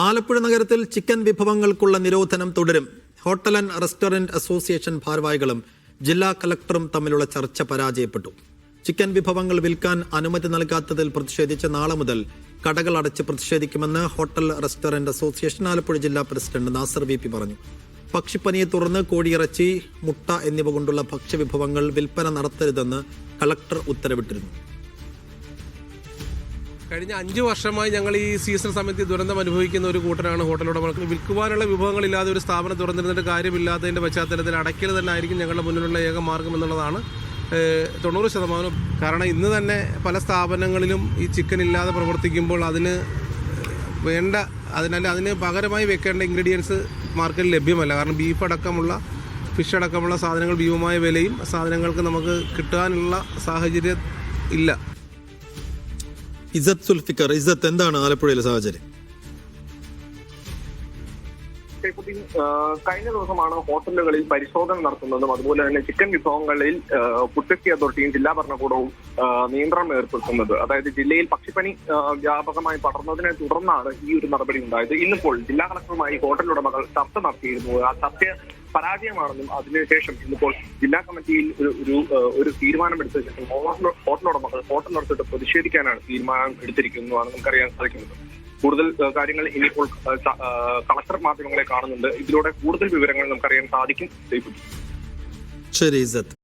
ആലപ്പുഴ നഗരത്തിൽ ചിക്കൻ വിഭവങ്ങൾക്കുള്ള നിരോധനം തുടരും. ഹോട്ടൽ ആൻഡ് റെസ്റ്റോറന്റ് അസോസിയേഷൻ ഭാരവാഹികളും ജില്ലാ കളക്ടറും തമ്മിലുള്ള ചർച്ച പരാജയപ്പെട്ടു. ചിക്കൻ വിഭവങ്ങൾ വിൽക്കാൻ അനുമതി നൽകാത്തതിൽ പ്രതിഷേധിച്ച് നാളെ മുതൽ കടകൾ അടച്ച് പ്രതിഷേധിക്കുമെന്ന് ഹോട്ടൽ റെസ്റ്റോറന്റ് അസോസിയേഷൻ ആലപ്പുഴ ജില്ലാ പ്രസിഡന്റ് നാസർ വി പി പറഞ്ഞു. പക്ഷിപ്പനിയെ തുടർന്ന് കോഴിയിറച്ചി, മുട്ട എന്നിവ കൊണ്ടുള്ള ഭക്ഷ്യവിഭവങ്ങൾ വിൽപ്പന നടത്തരുതെന്ന് കളക്ടർ ഉത്തരവിട്ടിരുന്നു. കഴിഞ്ഞ 5 വർഷമായി ഞങ്ങൾ ഈ സീസൺ സമയത്ത് ദുരന്തം അനുഭവിക്കുന്ന ഒരു കൂട്ടരാണ് ഹോട്ടൽ ഉടമകൾക്ക്. വിൽക്കുവാനുള്ള വിഭവങ്ങളില്ലാതെ ഒരു സ്ഥാപനം തുറന്നിരുന്നിട്ട് കാര്യമില്ലാത്തതിൻ്റെ പശ്ചാത്തലത്തിൽ അടയ്ക്കൽ തന്നെ ആയിരിക്കും ഞങ്ങളുടെ മുന്നിലുള്ള ഏക മാർഗം എന്നുള്ളതാണ് 90%. കാരണം ഇന്ന് തന്നെ പല സ്ഥാപനങ്ങളിലും ഈ ചിക്കൻ ഇല്ലാതെ പ്രവർത്തിക്കുമ്പോൾ അതിന് പകരമായി വെക്കേണ്ട ഇൻഗ്രീഡിയൻസ് മാർക്കറ്റിൽ ലഭ്യമല്ല. കാരണം ബീഫ് അടക്കമുള്ള, ഫിഷ് അടക്കമുള്ള സാധനങ്ങൾ ഭീമമായ വിലയും സാധനങ്ങൾക്ക് നമുക്ക് കിട്ടാനുള്ള സാഹചര്യം ഇല്ല. ഇസത്ത് സുൽഫിക്കർ, ഇസത്ത്, എന്താണ് ആലപ്പുഴയിലെ സാഹചര്യം? കഴിഞ്ഞ ദിവസമാണ് ഹോട്ടലുകളിൽ പരിശോധന നടത്തുന്നതും അതുപോലെ തന്നെ ചിക്കൻ വിഭവങ്ങളിൽ ഫുഡ് സേഫ്റ്റി അതോറിറ്റിയും ജില്ലാ ഭരണകൂടവും നിയന്ത്രണം ഏർപ്പെടുത്തുന്നത്. അതായത് ജില്ലയിൽ പക്ഷിപ്പനി വ്യാപകമായി പടർന്നതിനെ തുടർന്നാണ് ഈ ഒരു നടപടി ഉണ്ടായത്. ഇന്നിപ്പോൾ ജില്ലാ കളക്ടറുമായി ഹോട്ടൽ ഉടമകൾ ചർച്ച നടത്തിയിരുന്നു. ആ ചർച്ച പരാജയമാണെന്നും അതിനുശേഷം ഇന്നിപ്പോൾ ജില്ലാ കമ്മിറ്റിയിൽ ഒരു തീരുമാനമെടുത്ത ശേഷം ഹോട്ടൽ ഉടമകൾ ഹോട്ടൽ നടത്തിയിട്ട് പ്രതിഷേധിക്കാനാണ് തീരുമാനം എടുത്തിരിക്കുന്നതാണ് നമുക്കറിയാൻ സാധിക്കുന്നത്. കൂടുതൽ കാര്യങ്ങൾ ഇനിയിപ്പോൾ കളക്ടർ മാധ്യമങ്ങളെ കാണുന്നുണ്ട്. ഇതിലൂടെ കൂടുതൽ വിവരങ്ങൾ നമുക്കറിയാൻ സാധിക്കും. ശരി ഇസത്ത്.